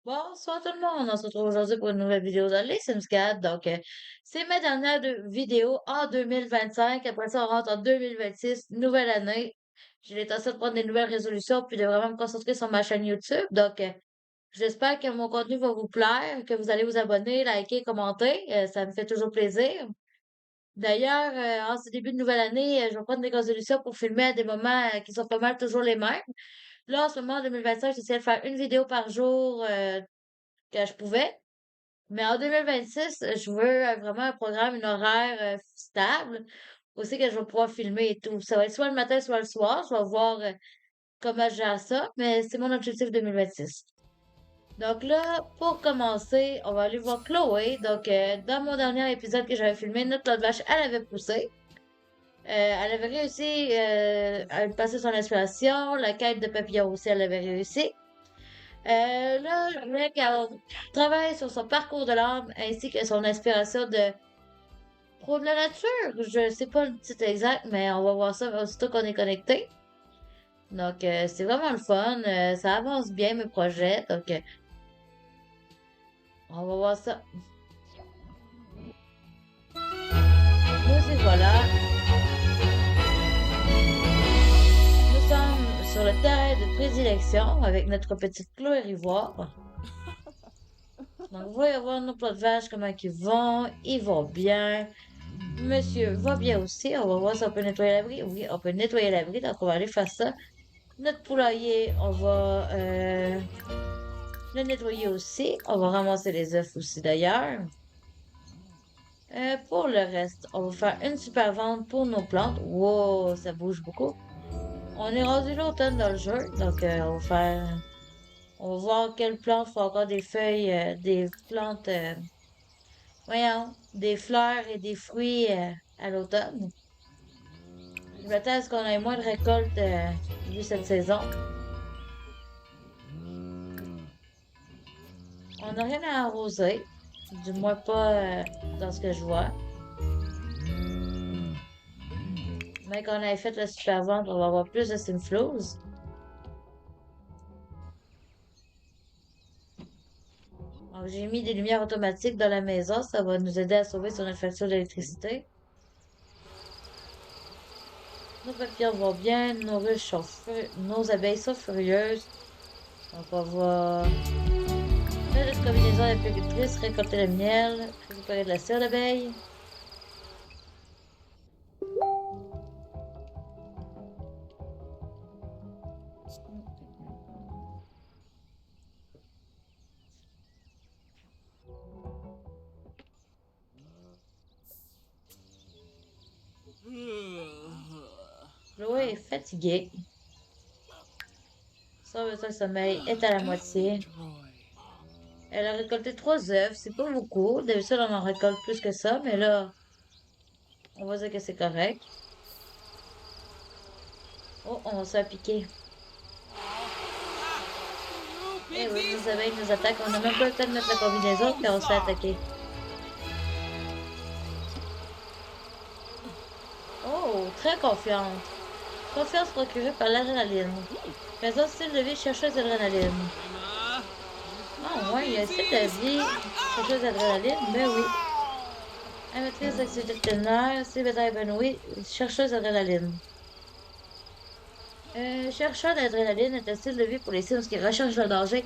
Bonsoir tout le monde, on se retrouve aujourd'hui pour une nouvelle vidéo de Les Sims 4. C'est ma dernière vidéo en 2025. Après ça, on rentre en 2026, nouvelle année. J'ai l'intention de prendre des nouvelles résolutions puis de vraiment me concentrer sur ma chaîne YouTube. J'espère que mon contenu va vous plaire, que vous allez vous abonner, liker, commenter. Ça me fait toujours plaisir. D'ailleurs, en ce début de nouvelle année, je vais prendre des résolutions pour filmer à des moments qui sont pas mal toujours les mêmes. Là, en ce moment, en 2025, j'essaie de faire une vidéo par jour que je pouvais. Mais en 2026, je veux vraiment un programme, une horaire stable. Aussi que je vais pouvoir filmer et tout. Ça va être soit le matin, soit le soir. Je vais voir comment je gère ça, mais c'est mon objectif 2026. Donc là, pour commencer, on va aller voir Chloé. Dans mon dernier épisode que j'avais filmé, notre de vache, elle avait poussé. Elle avait réussi à passer son inspiration. La quête de papillon aussi, elle avait réussi. Là, je voulais qu'elle travaille sur son parcours de l'âme ainsi que son inspiration de pro de la nature. Je sais pas le titre exact, mais on va voir ça aussitôt qu'on est connecté. C'est vraiment le fun. Ça avance bien mes projets. On va voir ça. Nous y voilà. Nous sommes sur le terrain de prédilection avec notre petite Chloé Rivoire. Donc, voyons voir nos plots de vaches, comment ils vont. Ils vont bien. Monsieur va bien aussi. On va voir si on peut nettoyer l'abri. Oui, on peut nettoyer l'abri, donc on va aller faire ça. Notre poulailler, on va le nettoyer aussi. On va ramasser les œufs aussi d'ailleurs. Pour le reste, on va faire une super vente pour nos plantes. Wow, ça bouge beaucoup. On est rendu l'automne dans le jeu, on va voir quelles plantes font encore des feuilles, des plantes, voyons, des fleurs et des fruits à l'automne. Je m'attends à ce qu'on ait moins de récoltes vu cette saison. On n'a rien à arroser, du moins pas dans ce que je vois. Mais quand on avait fait la super vente, on va avoir plus de Simflows. Donc, j'ai mis des lumières automatiques dans la maison. Ça va nous aider à sauver sur notre facture d'électricité. Nos papillons vont bien. Nos abeilles sont furieuses. Donc, on va faire notre combinaison d'apicultrice, récolter le miel, récupérer de la cire d'abeille. Chloé est fatiguée. Son besoin de sommeil est à la moitié. Elle a récolté 3 œufs, c'est pas beaucoup. D'habitude, on en récolte plus que ça, mais là, on va dire que c'est correct. Oh, on va se faire piquer. Eh oui, nos abeilles nous attaquent. On n'a même pas le temps de mettre la combinaison, puis on se fait attaquer. Oh, très confiante. Confiance procurée par l'adrénaline. Présent style de vie chercheuse d'adrénaline. Ah ouais, il y a un style de vie chercheuse d'adrénaline, mais oui. Amatrice d'activité de plein air, célibataire épanoui, chercheuse d'adrénaline. Chercheur d'adrénaline est un style de vie pour les Sims qui recherchent le danger,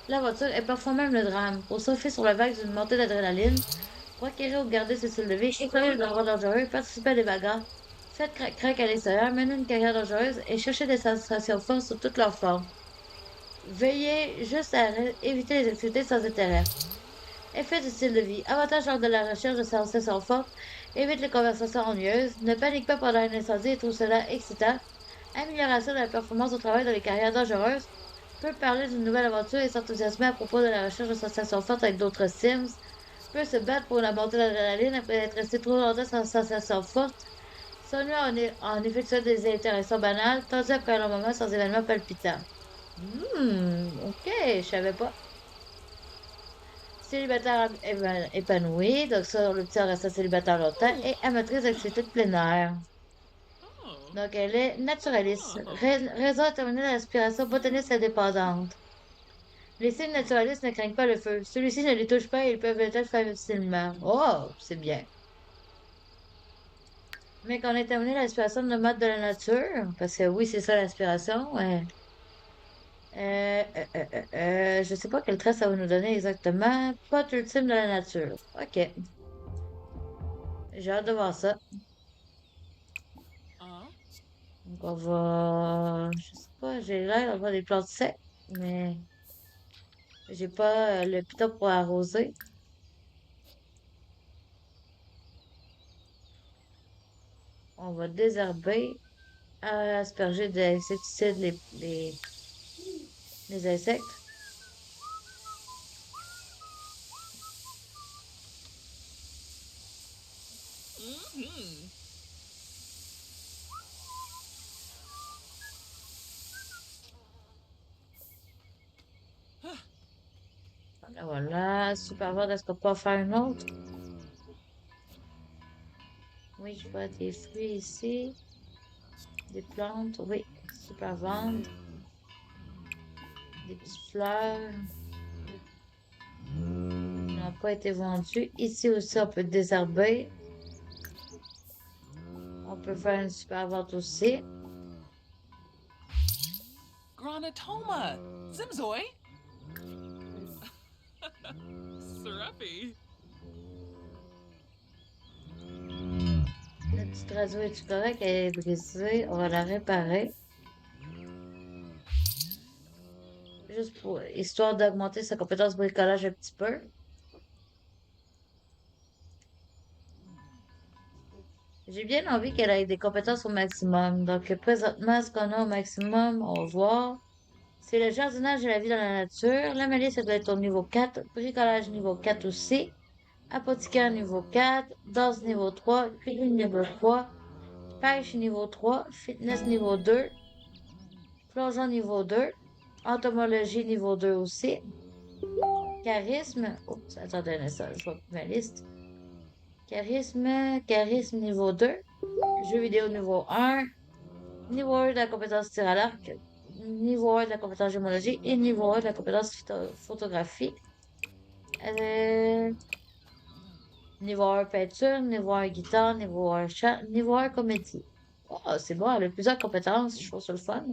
l'aventure et parfois même le drame. Pour surfer sur la vague d'une montée d'adrénaline, pour acquérir ou garder ce style de vie, explorer le endroit dangereux, participer à des bagarres, faites crac-crac à l'extérieur, mener une carrière dangereuse et chercher des sensations fortes sous toutes leurs formes. Veillez juste à éviter les activités sans intérêt. Effet du style de vie. Avantage lors de la recherche de sensations fortes. Évite les conversations ennuyeuses. Ne panique pas pendant un incendie et trouve cela excitant. Amélioration de la performance au travail dans les carrières dangereuses. Peut parler d'une nouvelle aventure et s'enthousiasmer à propos de la recherche de sensations fortes avec d'autres Sims. Peut se battre pour la montée d'adrénaline après être resté trop longtemps sans sensations fortes. S'ennuie en effectuant des interactions banales, tandis après un long moment sans événements palpitants. Ok, je savais pas. Célibataire épanoui, donc ça, le petit reste célibataire longtemps, et amatrice d'activités de plein air. Donc, elle est naturaliste. Raison déterminée de l'aspiration botaniste indépendante. Les cibles naturalistes ne craignent pas le feu. Celui-ci ne les touche pas et ils peuvent être facilement. Oh, c'est bien. Mais quand on a terminé l'inspiration de nomade de la nature, parce que oui, c'est ça l'inspiration, ouais. Je sais pas quel trait ça va nous donner exactement. Pote ultime de la nature. OK. J'ai hâte de voir ça. Uh, Donc, on va. Je sais pas, j'ai l'air d'avoir des plantes secs, mais j'ai pas le piton pour arroser. On va désherber, asperger d'insecticides les insectes. mm-hmm. Voilà, voilà. Super vert, est-ce qu'on peut en faire une autre? Oui, je vois des fruits ici, des plantes, oui. Super vente, des petites fleurs qui n'ont pas été vendues. Ici aussi, on peut désherber. On peut faire une super vente aussi. Granatoma. Zimzoy. Serapi. Le petit oiseau est correct? Elle est brisée. On va la réparer. Juste pour, histoire d'augmenter sa compétence bricolage un petit peu. J'ai bien envie qu'elle ait des compétences au maximum. Donc, présentement, ce qu'on a au maximum, on va voir. C'est le jardinage et la vie dans la nature. La malice, ça doit être au niveau 4. Bricolage niveau 4 aussi. Apothicaire niveau 4. Danse niveau 3. Cuisine niveau 3. Pêche niveau 3. Fitness niveau 2. Plongeon niveau 2. Entomologie niveau 2 aussi. Charisme. Oups, attendez un instant, je vois plus ma liste. Charisme niveau 2. Jeux vidéo niveau 1. Niveau 1 de la compétence tir à l'arc. Niveau 1 de la compétence gémologie. Et niveau 1 de la compétence photographie. Euh, Niveau 1 peinture. Niveau 1 guitare. Niveau 1 chant. Niveau 1 comédie. Oh, c'est bon, elle a plusieurs compétences. Je trouve ça le fun.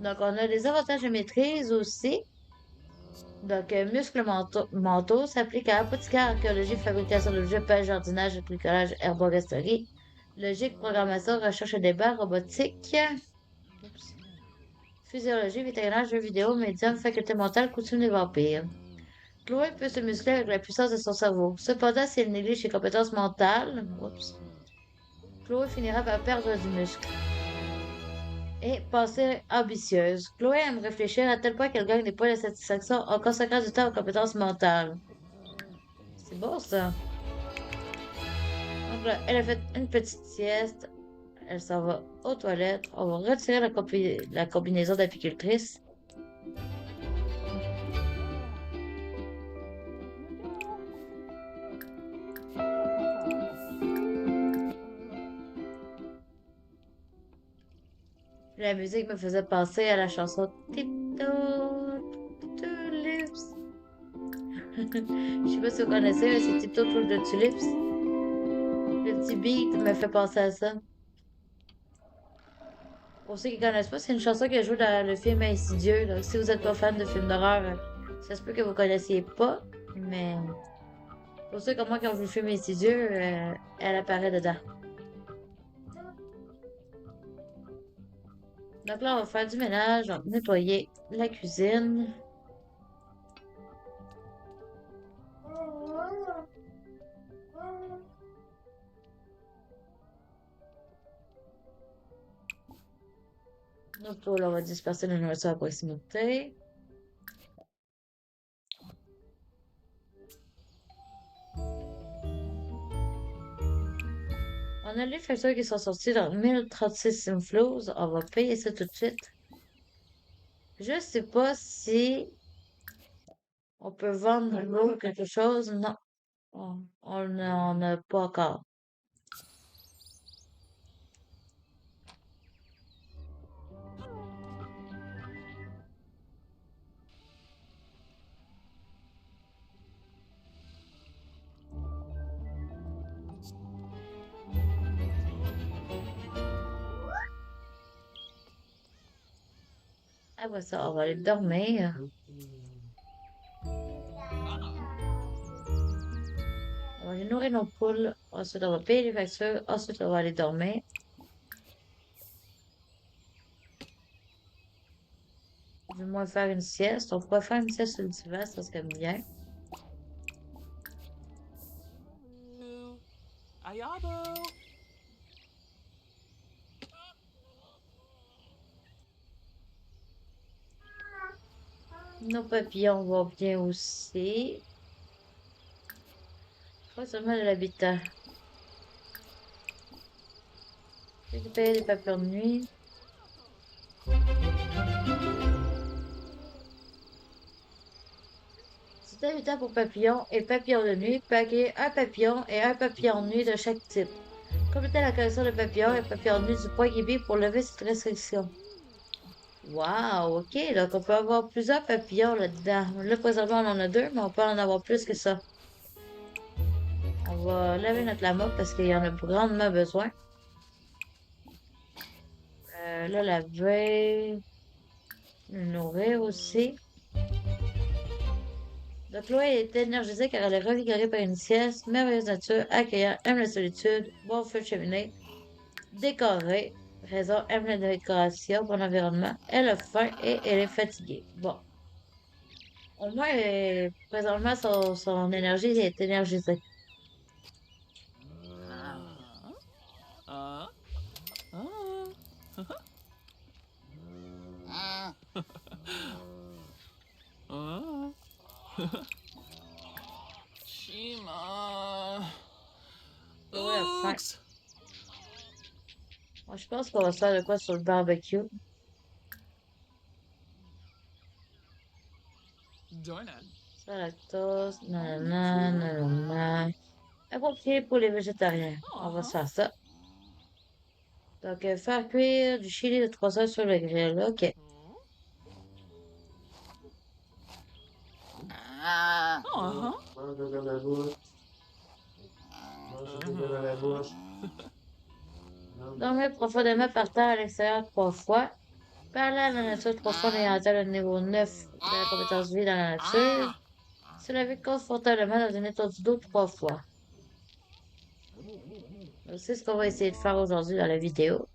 Donc, on a des avantages de maîtrise aussi. Donc, muscles mentaux s'applique à apothicaire, archéologie, fabrication d'objets, pêche, jardinage, bricolage, herboristerie, logique, programmation, recherche et débat, robotique, oups, physiologie, vétérinaire, jeux vidéo, médium, faculté mentale, coutume des vampires. Chloé peut se muscler avec la puissance de son cerveau. Cependant, si elle néglige ses compétences mentales, oups, Chloé finira par perdre du muscle. Et pensée ambitieuse. Chloé aime réfléchir à tel point qu'elle gagne des points de satisfaction en consacrant du temps aux compétences mentales. C'est beau ça. Donc là, elle a fait une petite sieste. Elle s'en va aux toilettes. On va retirer la combinaison d'apicultrice. La musique me faisait penser à la chanson Tiptoe Tulips. Je sais pas si vous connaissez, mais c'est Tiptoe Through the Tulips. Le petit beat me fait penser à ça. Pour ceux qui connaissent pas, c'est une chanson qui a joué dans le film Insidieux. Donc, si vous êtes pas fan de films d'horreur, ça se peut que vous connaissiez pas. Mais pour ceux comme moi qui ont vu le film Insidieux, elle apparaît dedans. Donc là, on va faire du ménage, on va nettoyer la cuisine. Donc là, on va disperser la nourriture à proximité. On a les factures qui sont sortis dans 1036 inflows. On va payer ça tout de suite. Je sais pas si on peut vendre l'eau ou quelque chose. Non, on n'en a pas encore. Après ça, on va aller dormir. On va aller nourrir nos poules. Ensuite, on va payer les factures. Ensuite, on va aller dormir. Du moins faire une sieste. On pourrait faire une sieste sur le divan, ça serait bien. Ayabo. Nos papillons vont bien aussi. Pas seulement de l'habitat. Récupérer des papillons de nuit. Cet habitat pour papillons et papillons de nuit peut accueillir un papillon et un papillon de nuit de chaque type. Complétez la collection de papillons et papillons de nuit du point Gibi pour lever cette restriction. Wow, ok, donc on peut avoir plusieurs papillons là-dedans. Là, présentement, on en a deux, mais on peut en avoir plus que ça. On va laver notre lama parce qu'il y en a grandement besoin. Là, laver, le nourrir aussi. Donc, Chloé est énergisée car elle est revigorée par une sieste, merveilleuse nature, accueillante, aime la solitude, bon feu de cheminée, décorée, raison, aime la décoration, bon environnement, elle a faim et elle est fatiguée. Bon, au moins, présentement, son énergie est énergisée. Uh, uh. Shima. Chloé a faim. Ooks. Moi, je pense qu'on va se faire de quoi sur le barbecue. Dorna. Sans lactose, nanana, nanana. Approprié pour les végétariens. On va se Uh-huh. faire ça. Donc, faire cuire du chili de 3 heures sur le grill. OK. Uh-huh. Dormir profondément par terre à l'extérieur 3 fois. Parler à la nature 3 fois en ayant atteint le niveau 9 de la compétence vie dans la nature. Se laver confortablement dans une étendue d'eau 3 fois. Donc, c'est ce qu'on va essayer de faire aujourd'hui dans la vidéo.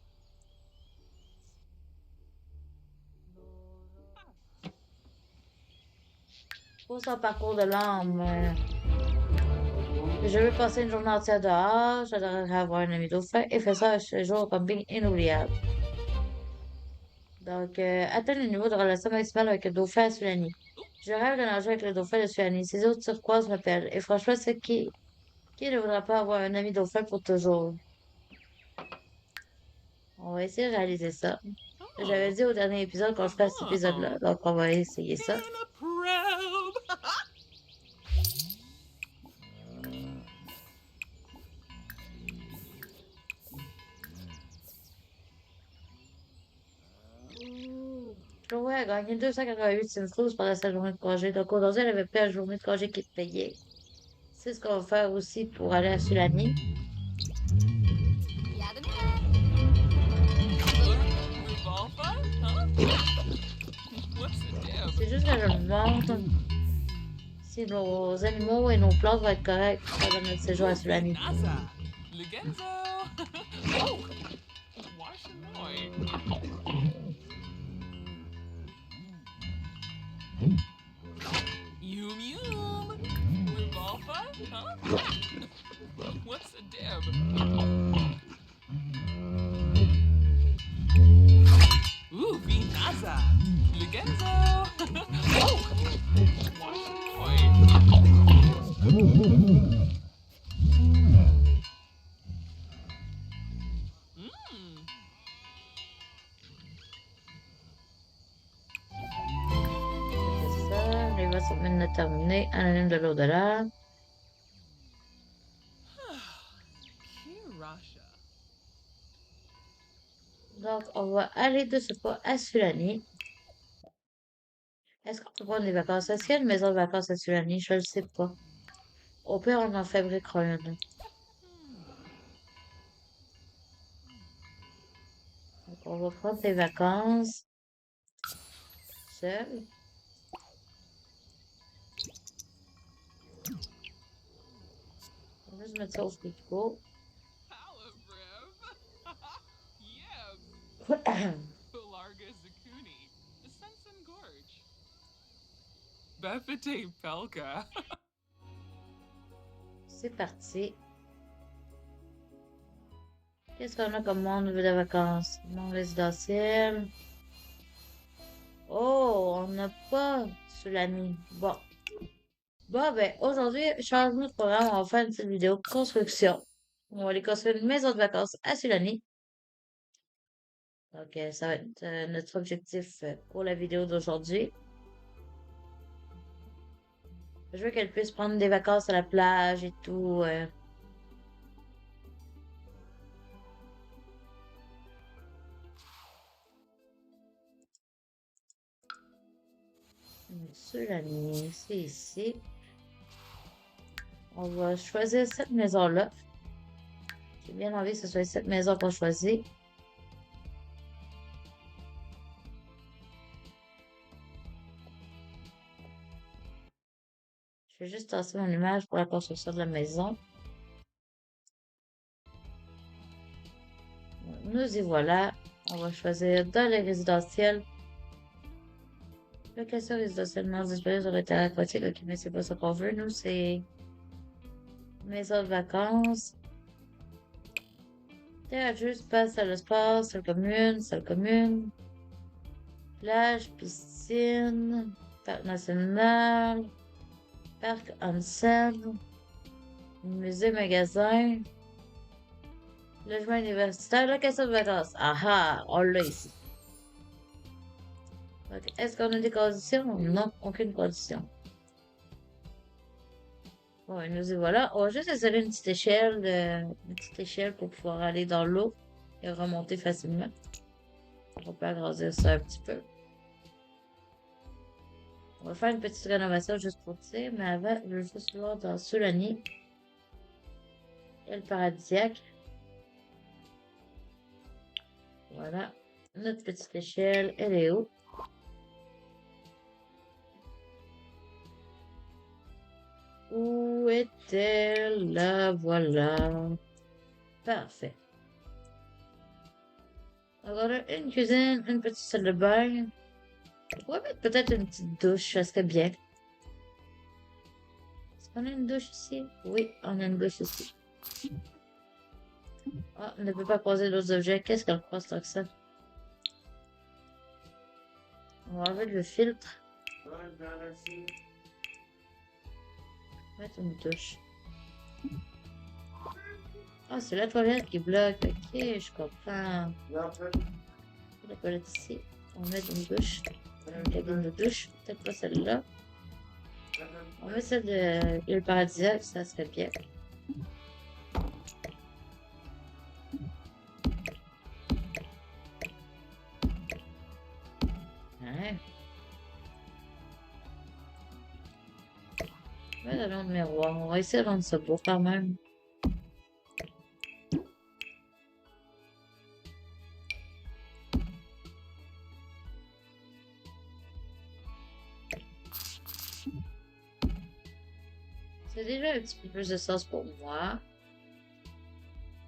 Pour son parcours de l'âme, je vais passer une journée entière dehors. J'adorerais avoir un ami dauphin et faire ça ce jour comme bien inoubliable. Donc, atteindre le niveau de relation maximale avec le dauphin à Sulani. Je rêve de nager avec le dauphin de Sulani. Ses eaux turquoises m'appellent. Et franchement, c'est qui ne voudra pas avoir un ami dauphin pour toujours? On va essayer de réaliser ça. J'avais Oh. dit au dernier épisode qu'on ferait cet Uh-huh. épisode-là. Donc, on va essayer ça. In a probe. Chloé a gagné 288 Sims pendant sa journée de congé. Donc, aujourd'hui, elle avait pris la journée de congé qui est payée. C'est ce qu'on va faire aussi pour aller à Sulani. Revolva? Huh? What's a deb? C'est juste que je me demande si nos animaux et nos plantes vont être corrects pendant notre séjour à Sulani. Naza. Ligenzo. Oh. Washinoi. Yum yum. Revolva? Huh? What's a deb? Ooh, Vinaza. Ligenzo. Oh. Washinoi. Mm. C'est ça. Les votes sont maintenant terminés. Anonyme de l'au-delà. Kirasha. Donc, on va aller de ce pas à Sulani. Est-ce qu'on peut prendre des vacances? Est-ce qu'il y a une maison de vacances à Sulani? Je ne le sais pas. Au pire, on en fabriquera une. Donc, on va prendre des vacances. seul. On va juste mettre ça au frigo. Palabriv. Yeb. C'est Pularga Zakuni. Sensen Gorge. Befete Pelka. parti. Qu'est-ce qu'on a comme monde de vacances? Monde résidentiel. Oh, on n'a pas Sulani. Bon. Bon, ben, aujourd'hui, changement de programme, on va faire une petite vidéo construction. On va aller construire une maison de vacances à Sulani. Donc, ça va être notre objectif pour la vidéo d'aujourd'hui. Je veux qu'elle puisse prendre des vacances à la plage et tout. Sulani, c'est ici. On va choisir cette maison-là. J'ai bien envie que ce soit cette maison qu'on choisit. Je vais juste tasser mon image pour la construction de la maison. Nous y voilà. On va choisir dans les résidentiels. Location résidentiellement disponible sur le terrain aquatique. Ok, mais c'est pas ça qu'on veut. Nous, c'est maison de vacances. Terrain de jeu, espace, salle de sport, salle commune. Plage, piscine, parc national, parc onsen, musée, magasin, logement universitaire, location de vacances. Ah, on l'a ici. Est-ce qu'on a des conditions? Non, aucune condition. Bon, nous y voilà. On va juste installer une petite échelle pour pouvoir aller dans l'eau et remonter facilement. On peut agrandir ça un petit peu. On va faire une petite rénovation juste pour dire, mais avant, je veux juste voir dans Sulani. Et le paradisiaque. Voilà. Notre petite échelle, elle est où? Où est-elle? Là, voilà. Parfait. Alors, on a une cuisine, une petite salle de bain. On va mettre peut-être une petite douche, ça serait bien. Est-ce qu'on a une douche ici? Oui, on a une douche ici. Ah, on ne peut pas poser d'autres objets. Qu'est-ce qu'elle croise tant que ça? On va enlever le filtre. Mettre une douche. Ah, c'est la toilette qui bloque. Ok, je comprends. La toilette ici. On va mettre une douche. Une cabine de douche. Peut-être pas celle-là. On va mettre celle de le paradisiaque, ça serait bien. Hein? On va dans le miroir. On va essayer de rendre ça beau quand même. C'est déjà un petit peu plus de sens pour moi.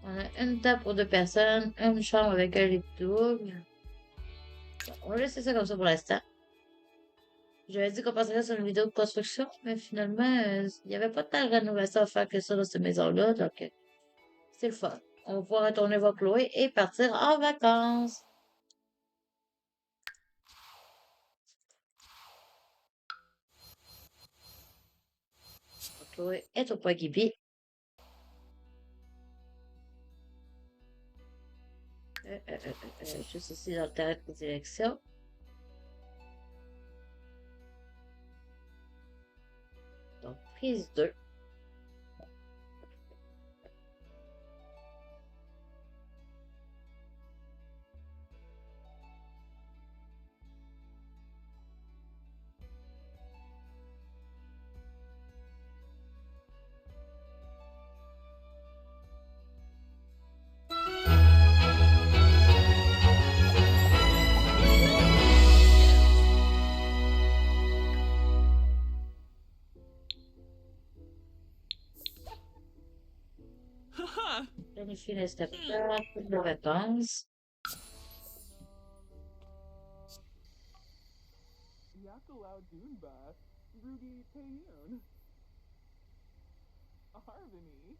On a une table pour 2 personnes, une chambre avec un lit double. On va laisser ça comme ça pour l'instant. J'avais dit qu'on passerait sur une vidéo de construction, mais finalement, il n'y avait pas tant de rénovation à faire que ça dans cette maison-là, donc c'est le fun. On va pouvoir retourner voir Chloé et partir en vacances. Chloé est au point Gibi. Juste ici dans le terrain de prédilection. Donc, prise 2. Planifie les steps de vacances. Yakalau Dunba, Rugi Payun, Harvini,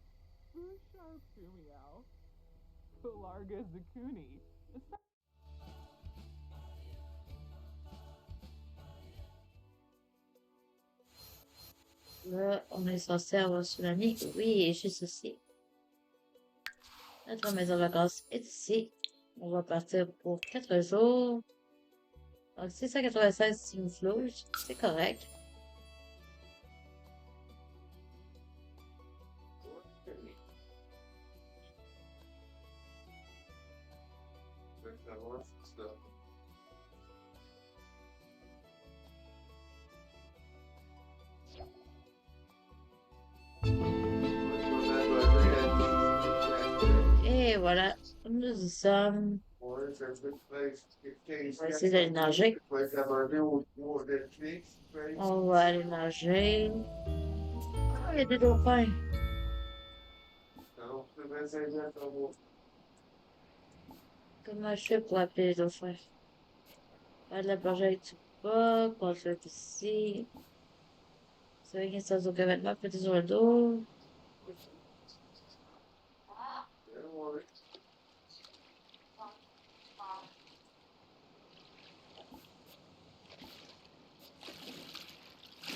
Bushar Pumiao, Pelarga Zakuni. Là, on est censé avoir Tsunami. Oui, et juste ici. Notre maison de vacances est ici. On va partir pour 4 jours. Donc, 696 Simflow, c'est correct. Et voilà, nous y sommes. On va essayer d'aller nager. On va aller nager. Ah, il y a des dauphins. Comment je fais pour appeler les dauphins? Pas de la plongée avec du bas, contrôle ici. C'est vrai qu'il y a sans aucun vêtement, petit sur le dos.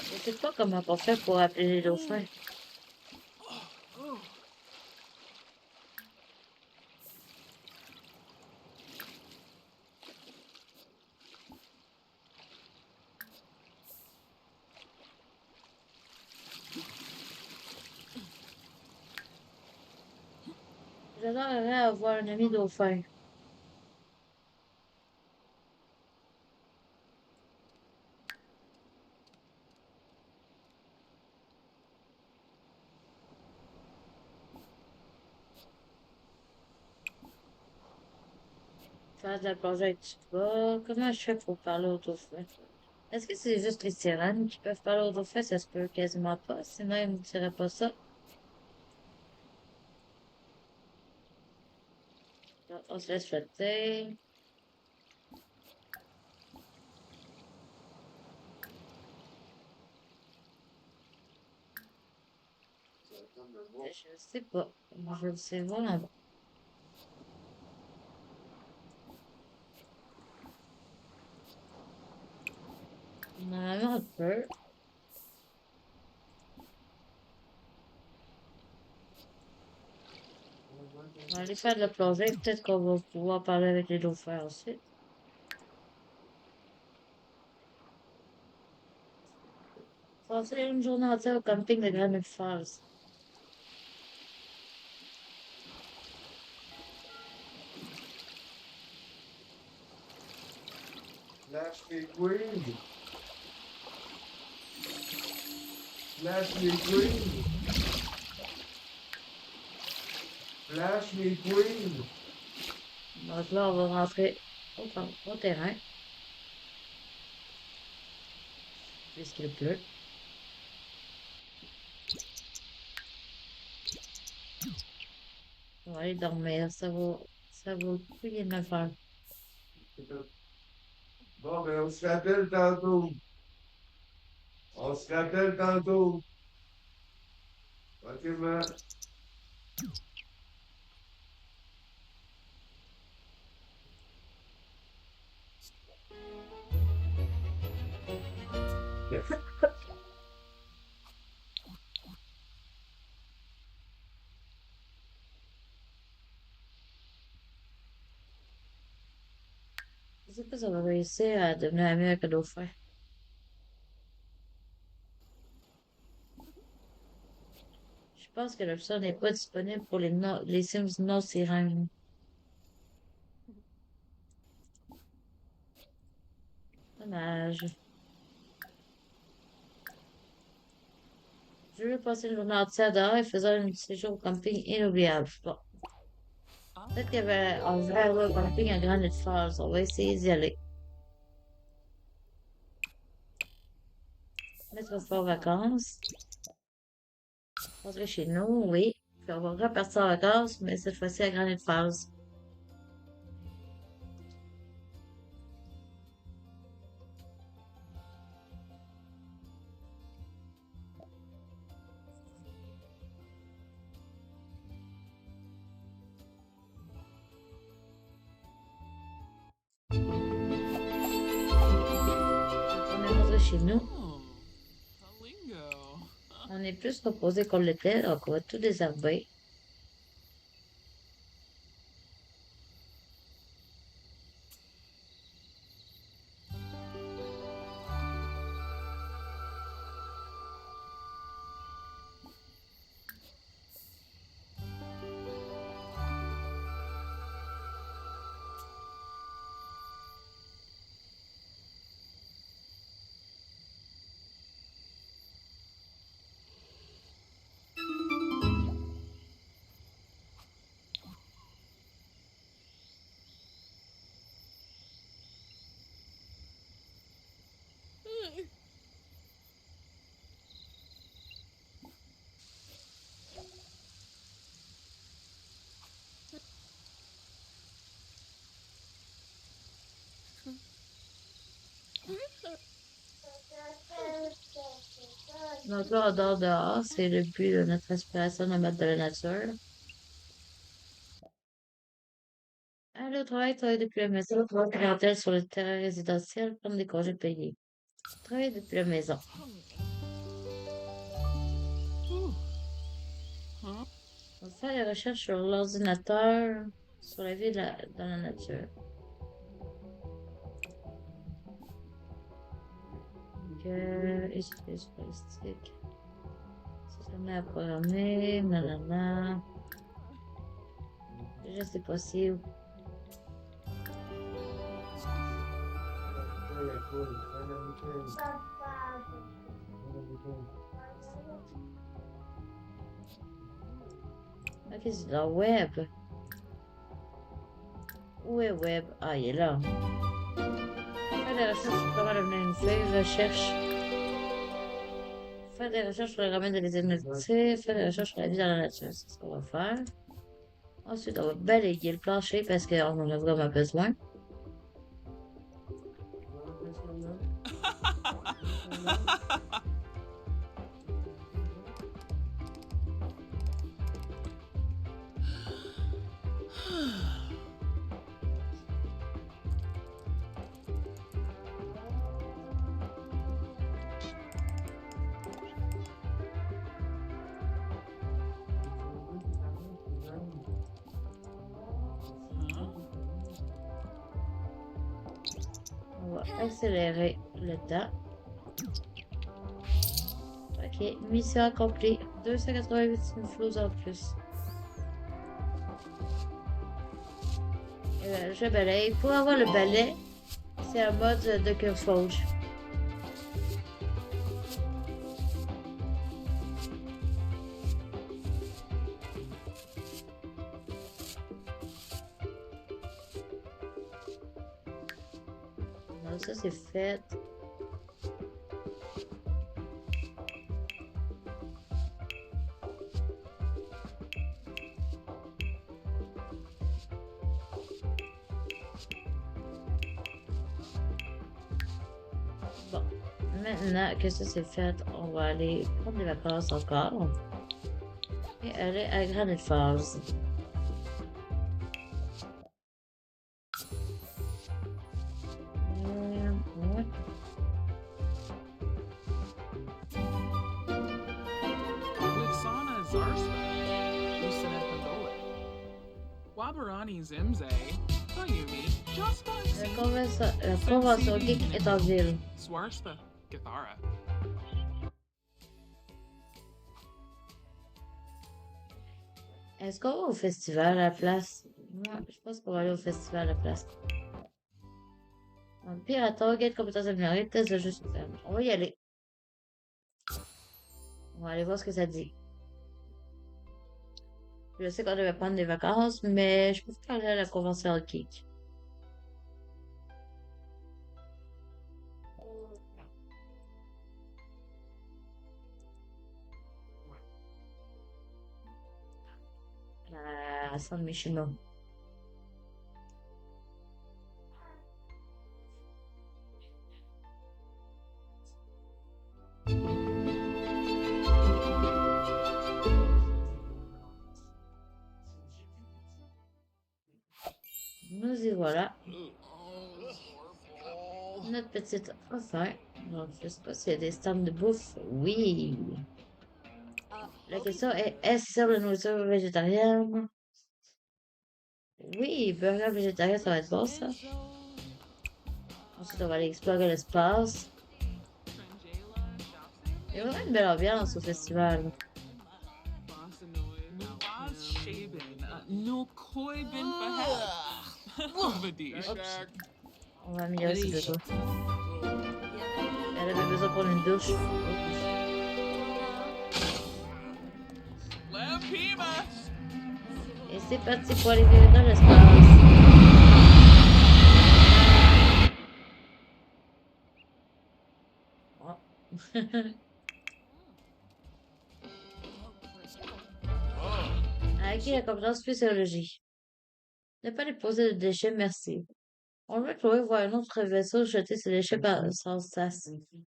Je sais pas comment on fait pour appeler les dauphins. J'adorerais avoir un ami dauphin. Faire de la plongée avec du bas. Comment je fais pour parler aux dauphins? Est-ce que c'est juste les sirènes qui peuvent parler aux dauphins? Ça se peut quasiment pas. Sinon, ils me diraient pas ça. Donc, on se laisse flotter. Je sais pas. Je ne sais vraiment pas. Normalement, on peut. On va aller faire de la plongée. Peut-être qu'on va pouvoir parler avec les dauphins ensuite. Passer une journée entière au camping de Granite Falls. Flash McQueen. Flash McQueen. Flash McQueen. Donc là, on va rentrer au terrain. Puisqu'il pleut. On va aller dormir. Ça vaut le coup de le faire. Bon, ben, on se rappelle tantôt. On se rappelle tantôt. OK, man. Je sais pas si on va réussir à devenir ami avec un dauphin. Je pense que l'option n'est pas disponible pour les Sims non sirènes. Dommage. Je veux passer une journée entière dehors et faisant un séjour au camping inoubliable. Bon, peut-être qu'il y avait un vrai ouais, camping à Granite Falls. On va essayer d'y aller. Mettre fin aux vacances. Rentrer chez nous, oui. Puis on va repartir en vacances, mais cette fois-ci à Granite Falls. On est rentré chez nous. Oh, a lingo. On est plus reposé qu'on l'était, donc on va tout désherber. Donc là, on dort dehors. C'est le but de notre inspiration de mettre de la nature. Aller au travail depuis la maison, voir clientèle sur le terrain résidentiel, prendre des congés payés. Travailler depuis la maison. Ooh. Huh? On va faire des recherches sur l'ordinateur, sur la vie dans la nature. Espèce politique. Système à programmer, nanana. Déjà, c'est possible. Ok, c'est dans web. Où est web? Ah, il est là. Faire des recherches sur comment devenir une feuille, recherche. Faire des recherches sur le domaine de l'identité, faire des recherches sur la vie dans la nature. C'est ce qu'on va faire. Ensuite, on va balayer le plancher parce qu'on en a vraiment besoin. Huh? On va accélérer le temps. Ok, mission accomplie. 288 flows en plus. Et ben, je balaye. Pour avoir le balai, c'est un mode de Curforge. Donc ça c'est fait. Bon, maintenant que ça c'est fait, on va aller prendre des vacances encore et aller à Granite Falls. Ouais. Wixana Zarspa. Usanet Pandole. Wabarani Zimze. Tayumi. Just La convention geek est en ville. Swarspa. Gathara. Est-ce qu'on va au festival à la place? Ouais, je pense qu'on va aller au festival à la place. Donc, pirateur, guide, compétence améliorée, test de jeu sur terme. On va y aller. On va aller voir ce que ça dit. Je sais qu'on devait prendre des vacances, mais je peux aller à la convention geek. Ah, San Mishima. Nous y voilà. Notre petite affaire. Donc, je sais pas s'il y a des stands de bouffe. Oui. La question est-ce sur la nourriture végétarienne? Oui, burger végétarien, ça va être bon, ça. Ensuite, on va aller explorer l'espace. Il y a vraiment une belle ambiance au festival. Oups. On va améliorer ses besoins. Elle avait besoin de prendre une douche. Et c'est parti pour aller vivre dans l'espace. Oh. Acquis la compétence physiologie. Ne pas déposer de déchets, merci. On veut Chloé voir un autre vaisseau jeter ses déchets sans sas.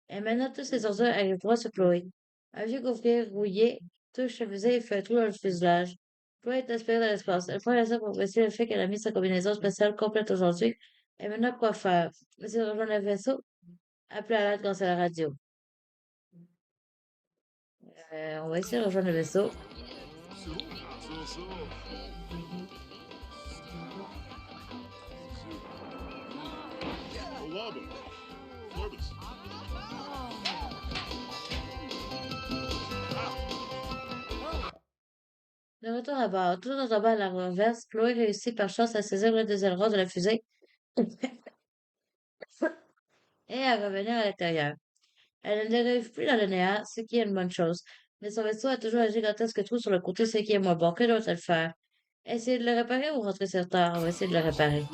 Et maintenant, tous ces ordures arrivent droit sur Chloé. Un vieux gaufrier rouillé touche le fusil et fait un trou dans le fuselage. Chloé est inspirée dans l'espace. Elle prend l'essai pour apprécier le fait qu'elle a mis sa combinaison spatiale complète aujourd'hui. Et maintenant, quoi faire? Essayer de rejoindre le vaisseau? Appeler à l'aide grâce à la radio. On va essayer de rejoindre le vaisseau. De retour à bord, tout en tombant à la renverse, Chloé réussit par chance à saisir le des ailerons de la fusée et à revenir à l'intérieur. Elle ne dérive plus dans le néant, ce qui est une bonne chose. Mais son vaisseau a toujours un gigantesque trou sur le côté, ce qui est moins bon. Que doit-elle faire? Essayer de le réparer ou rentrer sur Terre? On va essayer de le réparer.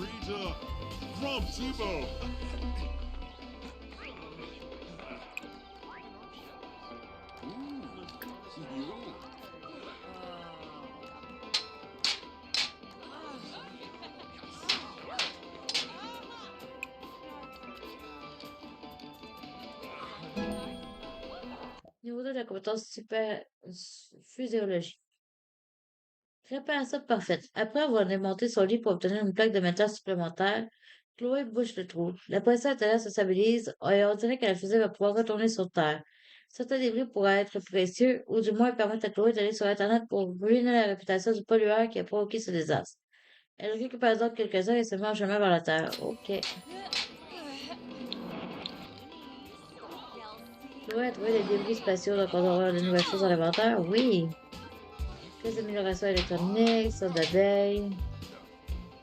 Niveau 2 de la compétence super physiologie. Réparation parfaite. Après avoir démonté son lit pour obtenir une plaque de métal supplémentaire, Chloé bouche le trou. La pression intérieure se stabilise et on dirait que la fusée va pouvoir retourner sur Terre. Certains débris pourraient être précieux, ou du moins permettre à Chloé d'aller sur Internet pour ruiner la réputation du pollueur qui a provoqué ce désastre. Elle récupère donc quelques-uns et se met en chemin vers la Terre. Ok. Chloé a trouvé des débris spatiaux, donc on doit avoir de nouvelles choses dans l'inventaire. Oui. Des améliorations électroniques, sauce d'abeilles.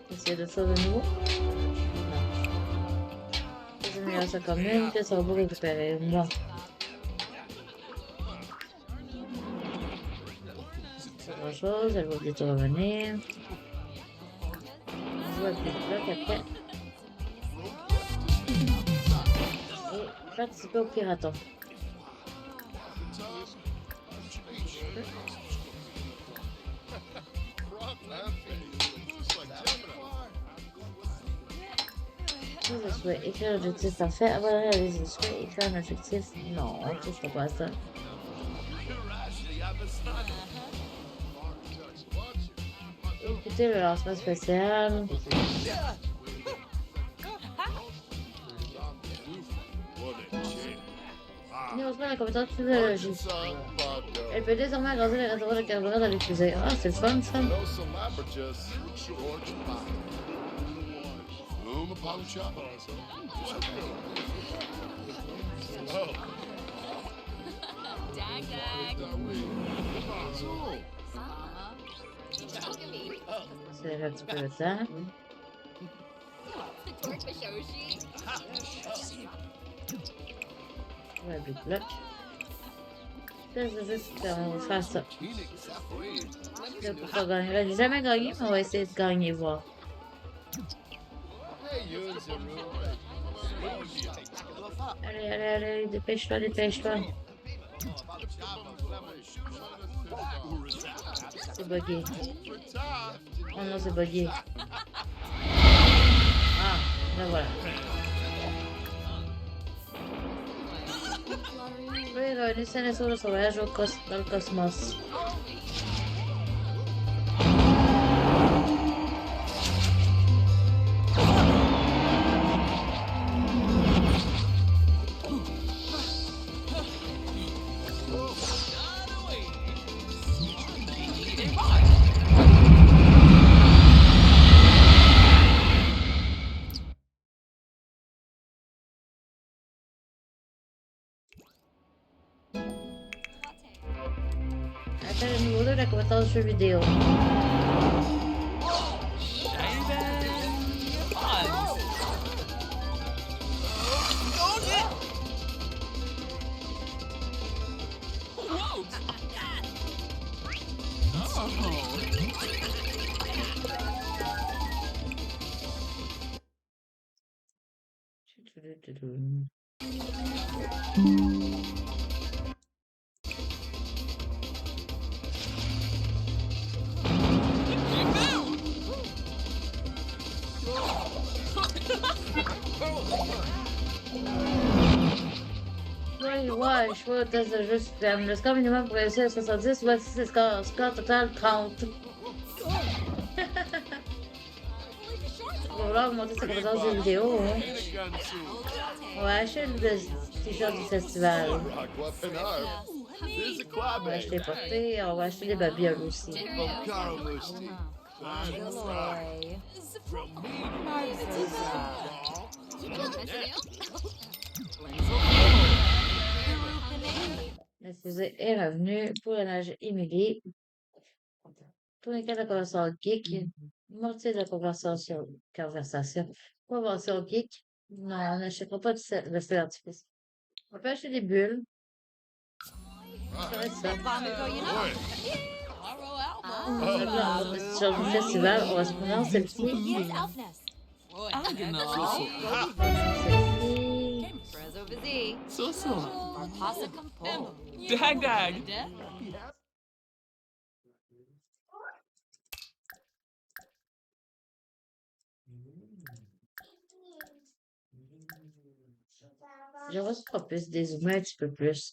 Est-ce qu'il y a d'autres choses de nouveau? Non. Des améliorations communes, pièces robots récupérées. Bon. Pas grand chose, elle va bientôt revenir. On joue avec les blocs après. Et participer au piraton. Je souhaite écrire l'objectif parfait. Abandonner la liste des souhaits, écrire un objectif. Non, on ne touchera pas à ça. Écoutez le lancement spécial. Niveau 3, la compétence physiologique. Elle peut désormais agrandir les réservoirs de carburant dans les fusées. Ah, c'est le fun, ça. C'est un petit peu le temps. Ouais, big bloc. Là, je veux juste on va faire ça. Là, pour pas gagner. Là, j'ai jamais gagné, mais on va essayer de gagner, voir. Allez, allez, allez, dépêche-toi, dépêche-toi. C'est buggé. Oh non, c'est buggé. Ah, ben voilà. Vero, nessuno sauvage dans le cosmos. Attends, le niveau 2 de la compétence jeu vidéo. Ouais, je vois, test de jeu suprême. Le score minimum pour réussir à 70, voici c'est score total 30. On va vouloir augmenter sa compétence de vidéo. Hein. On va acheter le t-shirt du festival. On va acheter les portées, on va acheter les babioles aussi. La fusée est revenue pour ménager Emily. Tourniquet de conversation geek. Mortier de conversation. Convention geek. Non, on n'achètera pas de feu d'artifice. On peut acheter des bulles. Ça va être ça. Là, on va sur le festival, on va se prendre celle-ci. Dag dag. J'aimerais qu'on puisse dézoomer un petit peu plus.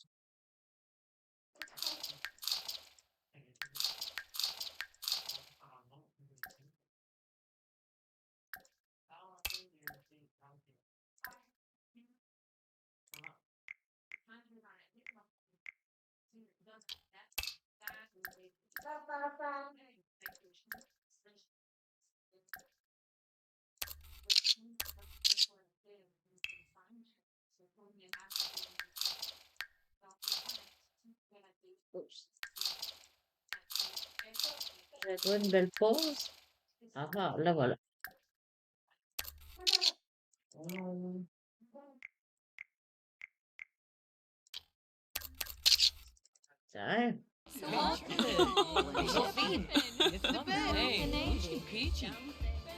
Oups. Je vais trouver une belle pause. Ah, là voilà. Tiens.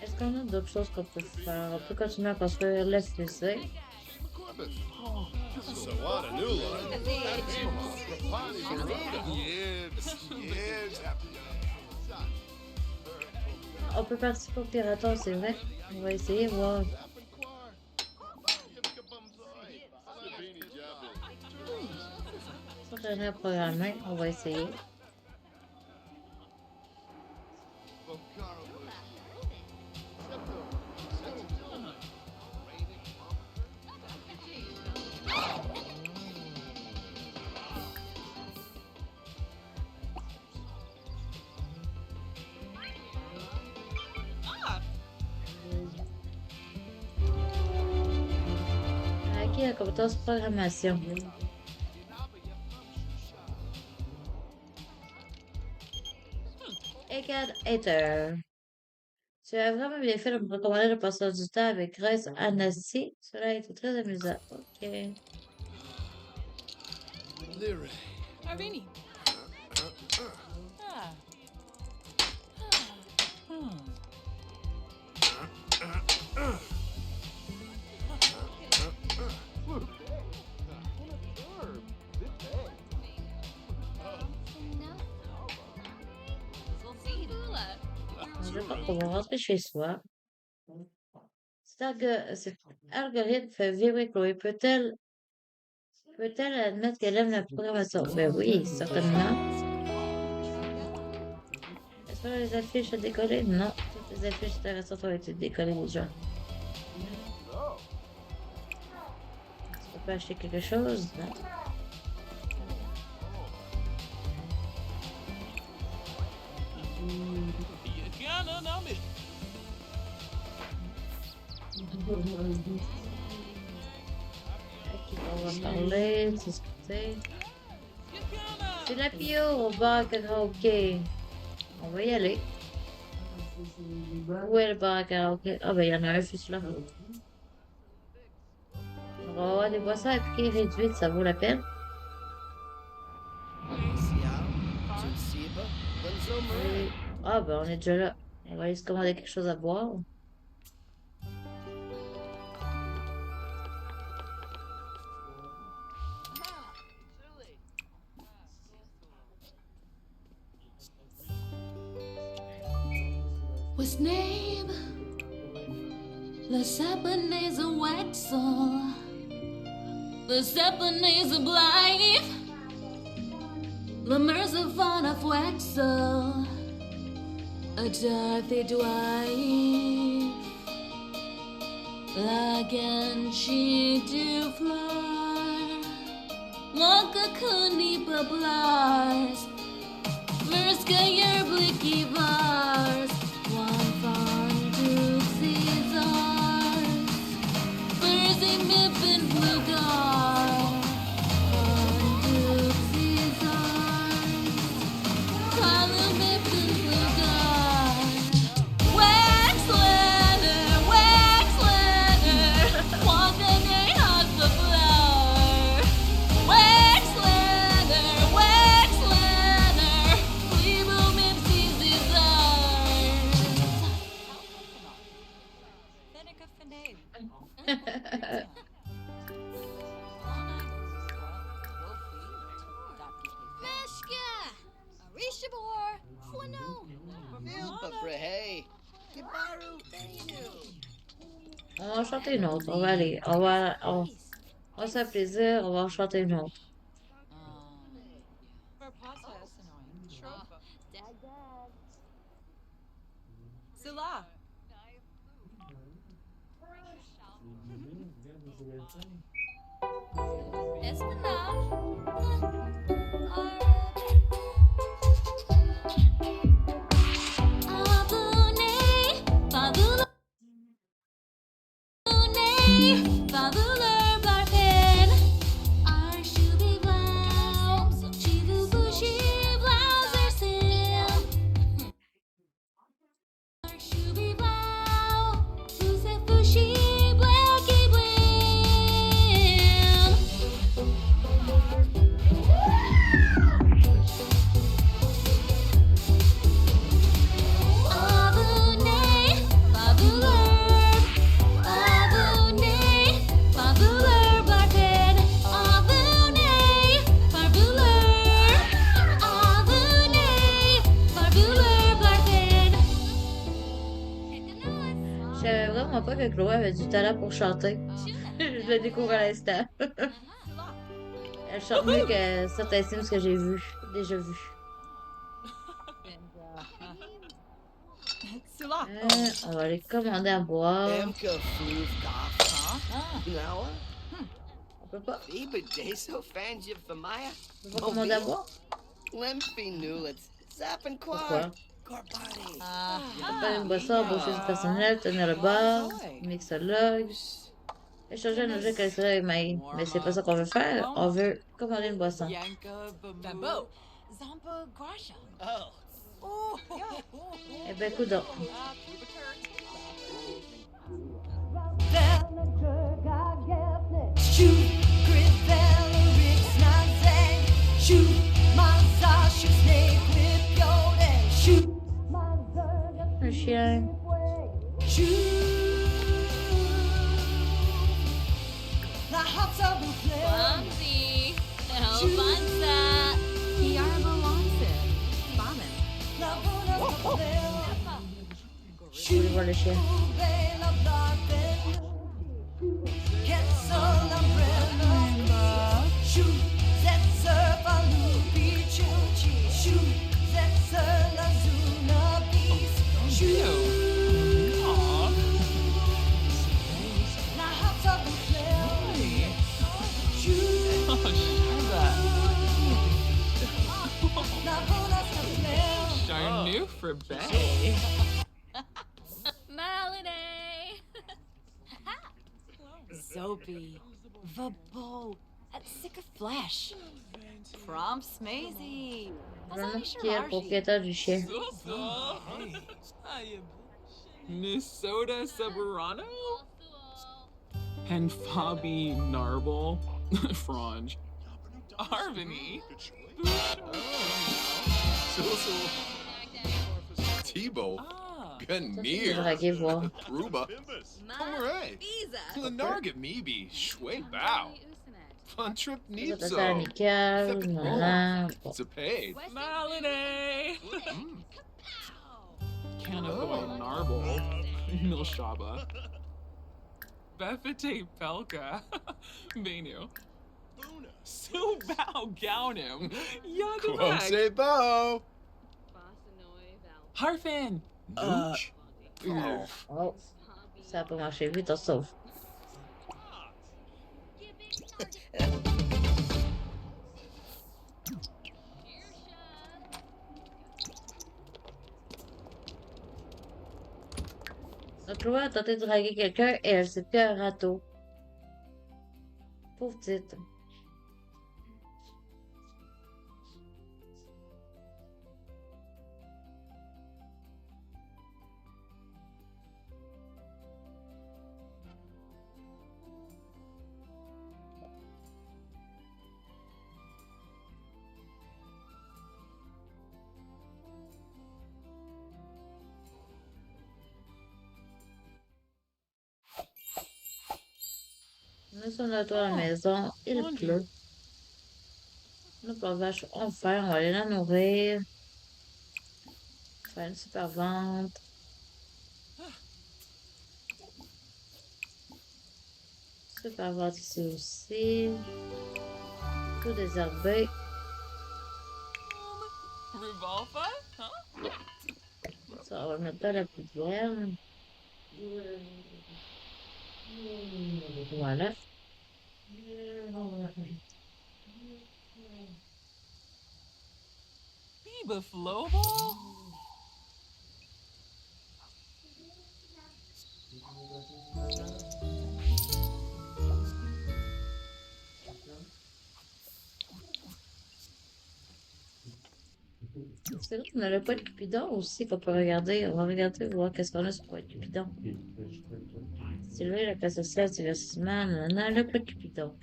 Est-ce qu'on a d'autres choses qu'on peut faire? On peut continuer à construire l'FTC. On peut participer au piratage, c'est vrai. On va essayer, voir. Ça, j'ai rien programmé. On va essayer. Acquis la compétence programmation. Égale Hater. Tu as vraiment bien fait de me recommander le passage du temps avec Grace Anastie. Cela a été très amusant. Ok. Arvini. Je crois qu'on va rentrer chez soi. Cet algorithme fait vibrer Chloé. Peut-elle admettre qu'elle aime la programmation? Ben oui, certainement. Est-ce que les affiches à décoller? Non, toutes les affiches intéressantes ont été décollées déjà. Est-ce qu'on peut acheter quelque chose? Non. À qui on va parler, discuter. C'est la Pio au bar karaoké. On va y aller. Où est le bar à karaoké? Ah ben il y en a un juste là. On va avoir des boissons à piquer réduites, ça vaut la peine. Ah ben on est déjà là. On va aller se commander quelque chose à boire. What's name? The Ebenezer Waxel. The Ebenezer Blythe. The Mercer Von of Waxel. A Dorothy Dwight. Lagan she do fly. Wonka Kunipa Blars. Verska your blicky bars. One fun to Caesars. Thursday Miffin Blue Guard. Fun to Caesars. Colin Miffin Blue Guard. Wax leather, walk a day hot the flower. Wax leather, we will make Caesars. Seneca Finade. Meshka! Arishabor! Flano! Hey, Kibaru, Benu. On va en chanter une autre. On va aller. On va se faire plaisir. On va en chanter une autre. For process annoying. Silla. Je savais vraiment pas que Chloé avait du talent pour chanter. Je le découvre à l'instant. Elle chante mieux que certains Sims que j'ai déjà vu. Silla. On va aller commander à boire. Emka Fluvka. Now, On peut pas. Ibedeso Fangif Famaya. On peut pas commander à boire? Limpy Nulets. Zappin Pourquoi? Quad. Corbani. Préparer une boisson, embaucher du personnel, tenir le bar, mixologue, échanger un objet collectionnel avec Maï. Mais c'est pas ça qu'on veut faire. On veut commander une boisson. Yanka Bambo. Zampa Grasha. Oh. Oh. Eh ben, coudonc. Un chien. Clumsy. Elvanza. Yarba Wanted. Bombin. le chien. Charnu for Bay. Melody! Zobi. Vabo. At sick of flesh. Prom Smazy. Vraiment, qui est le propriétaire du chien? Minnesota Soberano? And Fabi Narble? Frange. Arvany? Tebow. Ah. Je vais Ganir. draguer voir. Ruba. Alright. Lenarget Meebe. Shway Bow. Fun trip Ça peut être Nipso. amical, nanana. Bon. Zapay. Malade! Canaboy Narble. Milshaba. Befete Pelka. Benu. Subao Gaunim. Yagabag. Quonse Bow. Harfin. Nooch. Oh, ça a pas marché. Vite, on se sauve. Donc, Chloé a tenté de draguer quelqu'un et elle s'est pris un râteau. Pauvre petite. Nous sommes à toi à la maison, il pleut. Nos pauvres vaches ont faim, on va aller la nourrir. Faire une super vente. Super vente ici aussi. Tout désherbé. Revolva? Huh? Ça, on va le mettre dans la poubelle. Voilà. Biba Flowball? C'est vrai qu'on n'a le poêle Cupidon aussi qu'on peut regarder. On va regarder, voir qu'est-ce qu'on a sur le poêle Cupidon. Sylvie, la classe sociale, divertissement, nanana, le poêle Cupidon.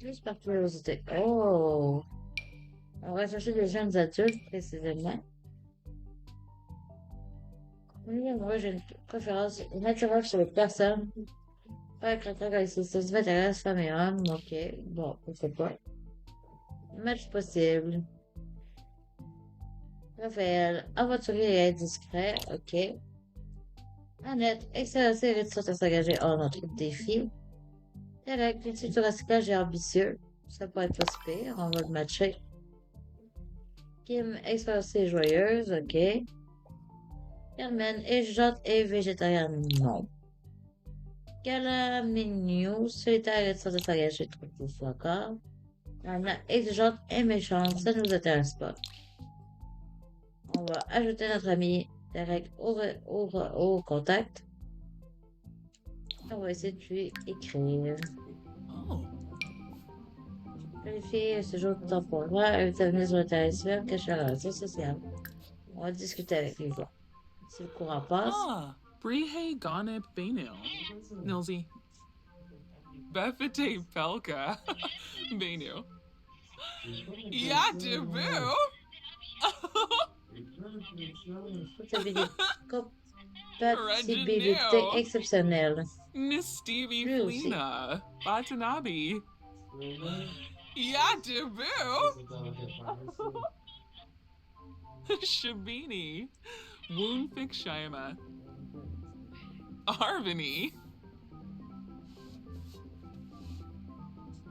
Juste par curiosité. Oh! On va chercher des jeunes adultes, précisément. Oui, moi, j'ai une préférence naturelle sur les personnes. Pas un critère comme ici. Ça se m'intéresse, femme et homme. Ok. Bon, on sait pas. Match possible. Raphaël, aventurier et indiscret. Ok. Annette, excellente série de sortes à s'engager hors notre défi. Derek, critique du recyclage et ambitieux. Ça peut être pas si pire. On va le matcher. Kim, expérience et joyeuse. Ok. Carmen, exigeante et végétarienne. Non. Gala, mignon, solitaire et de sortes à s'engager. Trop pour soi encore. Anna, exigeante et méchante. Ça nous intéresse pas. On va ajouter notre ami Derek au contact. On va essayer de lui écrire. Oh. Vérifier ce jour temporaire, inviter à venir sur le terrain cacher la relation sociale. On va discuter avec lui, voir. Si le courant passe. Ah, Brihe Ganip Benil. Nilsy. Befete Pelka. Benu. Yatibu. Toute la vidéo. Coupe. compatibilité Regineo. exceptionnelle. Miss Stevie Lui aussi. Flina. Watanabe. Yatabu. Shabini. Woonfik Shaima. Arvini.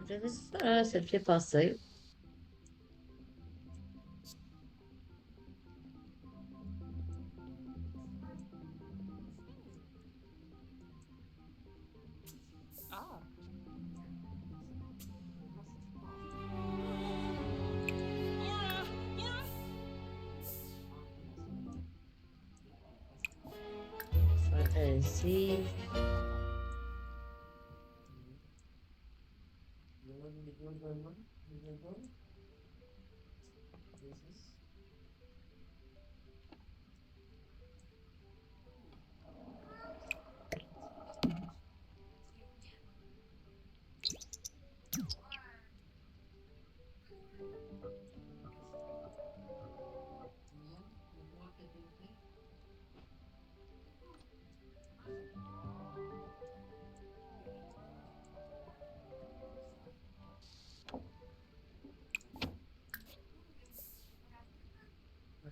Je vais ça, ça le fait passer. Ah. Fantasy.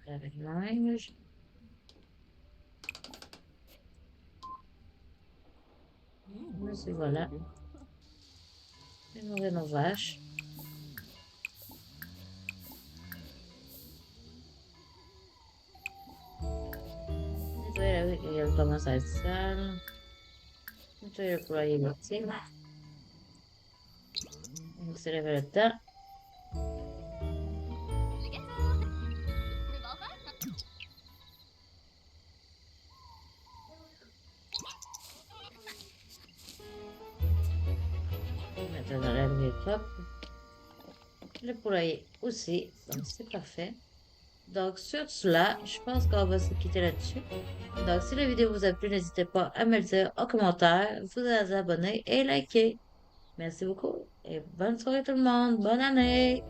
Avec linge. Voici, voilà. Nourrir nos vaches. Nettoyer la rue, elle commence à être sale. Nettoyer le poulailler laitier. On se lève le temps. Maintenant, la rue est propre. Le poulailler aussi. Donc, c'est parfait. Donc, sur cela, je pense qu'on va se quitter là-dessus. Donc, si la vidéo vous a plu, n'hésitez pas à me le dire en commentaire, vous abonner et liker. Merci beaucoup et bonne soirée tout le monde. Bonne année!